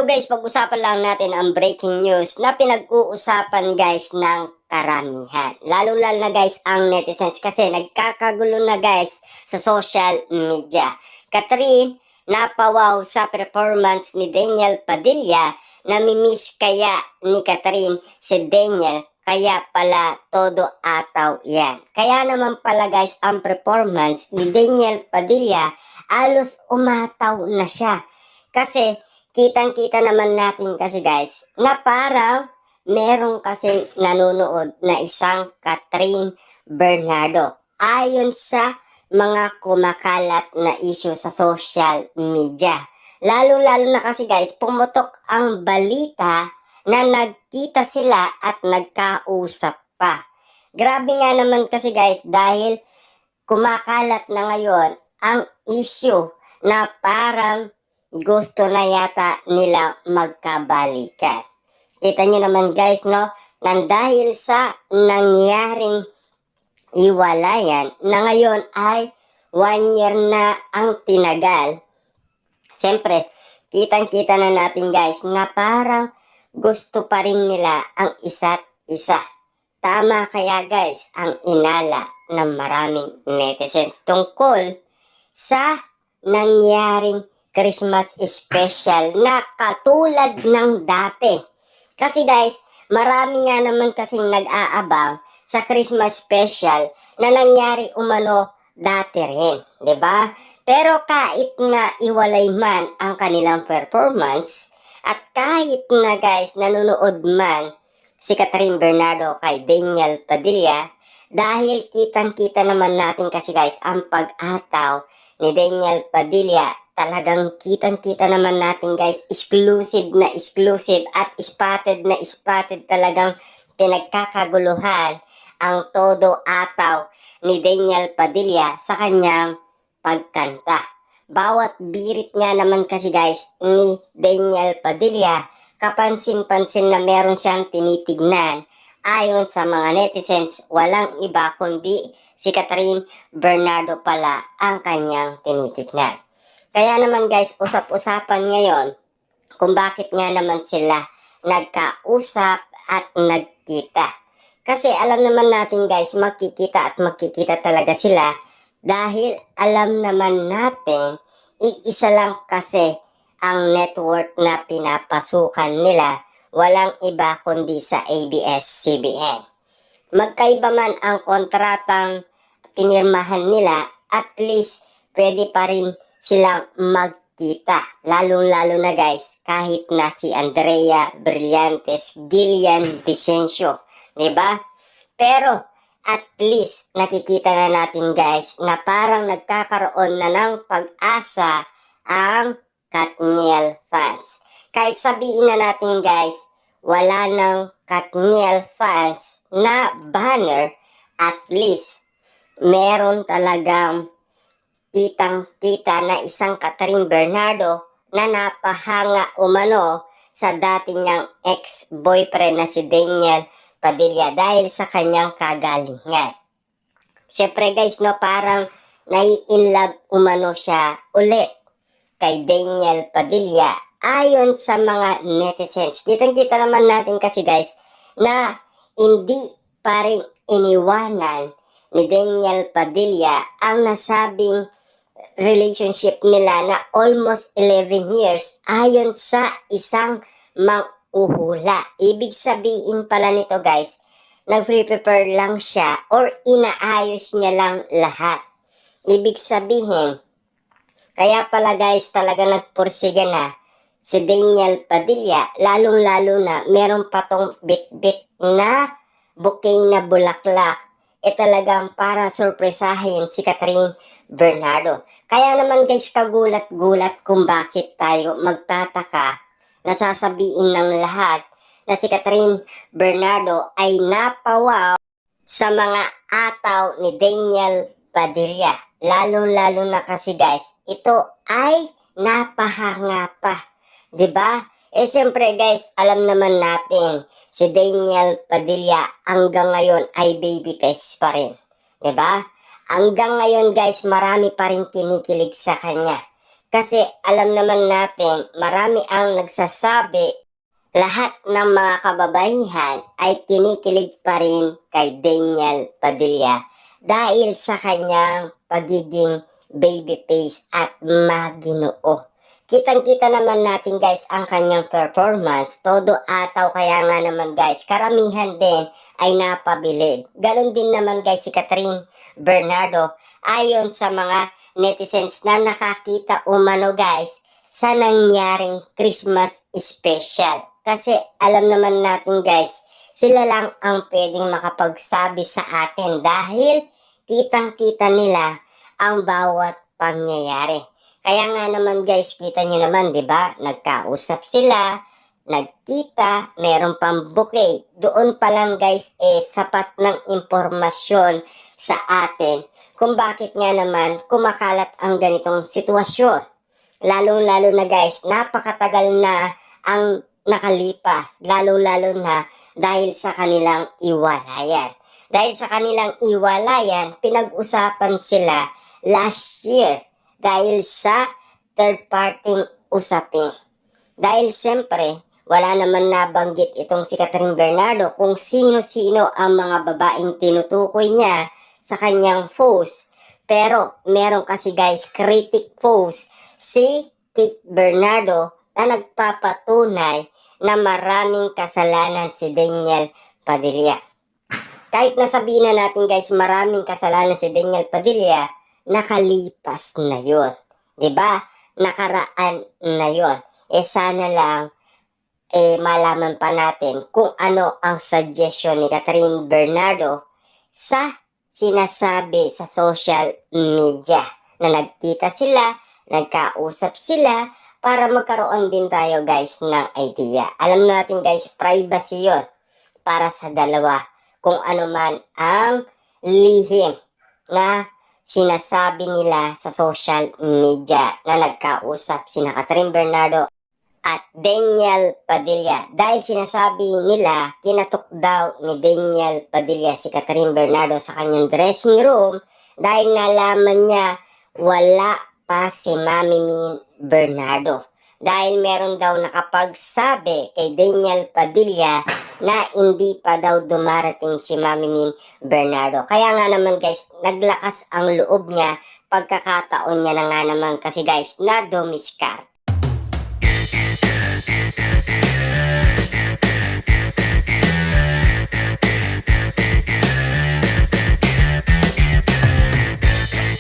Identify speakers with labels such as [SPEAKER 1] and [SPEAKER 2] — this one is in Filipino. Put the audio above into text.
[SPEAKER 1] guys, pag-usapan lang natin ang breaking news na pinag-uusapan guys ng karamihan. Lalo-lalo na guys ang netizens kasi nagkakagulo na guys sa social media. Catherine, napawaw sa performance ni Daniel Padilla. Namimiss kaya ni Catherine si Daniel, kaya pala todo ataw yan. Kaya naman pala guys ang performance ni Daniel Padilla alos umataw na siya. Kasi kitang-kita naman natin kasi guys na parang merong kasing nanonood na isang Catherine Bernardo ayon sa mga kumakalat na issue sa social media. Lalo-lalo na kasi guys, pumutok ang balita na nagkita sila at nagkausap pa. Grabe nga naman kasi guys dahil kumakalat na ngayon ang issue na parang gusto na yata nila magkabalikan. Kita nyo naman guys, no? Nang dahil sa nangyaring iwalayan na ngayon ay 1 year na ang tinagal. Siyempre, kitang-kita na natin guys na parang gusto pa rin nila ang isa't isa. Tama kaya guys ang inala ng maraming netizens tungkol sa nangyaring Christmas special na katulad ng dati. Kasi guys, marami nga naman kasing nag-aabang sa Christmas special na nangyari umano dati rin, 'di ba? Pero kahit na iwalay man ang kanilang performance at kahit na guys nanonood man si Catherine Bernardo kay Daniel Padilla, dahil kitang-kita naman natin kasi guys ang pag-ataw ni Daniel Padilla, talagang kitang-kita naman natin guys, exclusive at spotted na spotted, talagang pinagkakaguluhan ang todo ataw ni Daniel Padilla sa kanyang pagkanta. Bawat birit nga naman kasi guys ni Daniel Padilla, kapansin-pansin na meron siyang tinitignan. Ayon sa mga netizens, walang iba kundi si Catherine Bernardo pala ang kanyang tinitignan. Kaya naman guys, usap-usapan ngayon kung bakit nga naman sila nagkausap at nagkita. Kasi alam naman natin guys, magkikita talaga sila dahil alam naman natin, iisa lang kasi ang network na pinapasukan nila, walang iba kundi sa ABS-CBN. Magkaiba man ang kontratang pinirmahan nila, at least pwede pa rin silang magkita. Lalong-lalo na guys, kahit na si Andrea Brillantes, Gillian Vicencio, diba? Pero at least nakikita na natin guys na parang nagkakaroon na ng pag-asa ang Katniel fans. Kahit sabihin na natin guys, wala ng Katniel fans na banner, at least meron talagang kitang-kita na isang Catherine Bernardo na napahanga umano sa dating niyang ex-boyfriend na si Daniel Padilla dahil sa kanyang kagalingan. Siyempre guys, no, parang nai-inlove umano siya ulit kay Daniel Padilla ayon sa mga netizens. Kitang-kita naman natin kasi guys na hindi pa rin iniwanan ni Daniel Padilla ang nasabing relationship nila na almost 11 years ayon sa isang mang-uhula. Ibig sabihin pala nito guys, nag-prepare lang siya or inaayos niya lang lahat. Ibig sabihin, kaya pala guys talaga nagpursiga na si Daniel Padilla, lalong-lalo na meron pa tong bit-bit na bouquet na bulaklak, talagang para sorpresahin si Catherine Bernardo. Kaya naman guys, kagulat-gulat kung bakit tayo magtataka na sasabihin ng lahat na si Catherine Bernardo ay napawaw sa mga ataw ni Daniel Padilla. Lalong-lalo na kasi guys, ito ay napahanga pa. 'Di ba? Siyempre guys, alam naman natin si Daniel Padilla hanggang ngayon ay baby face pa rin. 'Di ba? Hanggang ngayon guys, marami pa rin kinikilig sa kanya. Kasi alam naman natin, marami ang nagsasabi lahat ng mga kababaihan ay kinikilig pa rin kay Daniel Padilla dahil sa kanyang pagiging babyface at maginoo. Kitang-kita naman natin guys ang kanyang performance, todo ataw, kaya nga naman guys, karamihan din ay napabilib. Ganon din naman guys si Catherine Bernardo ayon sa mga netizens na nakakita umano guys sa nangyaring Christmas special. Kasi alam naman natin guys, sila lang ang pwedeng makapagsabi sa atin dahil kitang-kita nila ang bawat pangyayari. Kaya nga naman guys, kita nyo naman, di ba? Nagkausap sila, nagkita, meron pang bouquet. Doon pa lang guys, sapat ng impormasyon sa atin kung bakit nga naman kumakalat ang ganitong sitwasyon. Lalo-lalo na guys, napakatagal na ang nakalipas. Lalo-lalo na dahil sa kanilang iwalayan. Dahil sa kanilang iwalayan, pinag-usapan sila last year dahil sa third-party usapin. Dahil siyempre, wala naman nabanggit itong si Catherine Bernardo kung sino-sino ang mga babaeng tinutukoy niya sa kanyang post. Pero meron kasi guys, critic post si Kate Bernardo na nagpapatunay na maraming kasalanan si Daniel Padilla. Kahit nasabihin na natin guys, maraming kasalanan si Daniel Padilla, nakalipas na yun. Diba? Nakaraan na yun. Sana lang malaman pa natin kung ano ang suggestion ni Catherine Bernardo sa sinasabi sa social media. Na nagkita sila, nagkausap sila, para magkaroon din tayo guys ng idea. Alam natin guys, privacy yun para sa dalawa. Kung ano man ang lihim na sinasabi nila sa social media na nagkausap sina Catherine Bernardo at Daniel Padilla. Dahil sinasabi nila, kinatok daw ni Daniel Padilla si Catherine Bernardo sa kanyang dressing room dahil nalaman niya wala pa si Mami Min Bernardo. Dahil meron daw nakapagsabi kay Daniel Padilla na hindi pa daw dumarating si Mami Min Bernardo. Kaya nga naman guys, naglakas ang loob niya, pagkakataon niya na nga naman kasi guys na dumiskarte.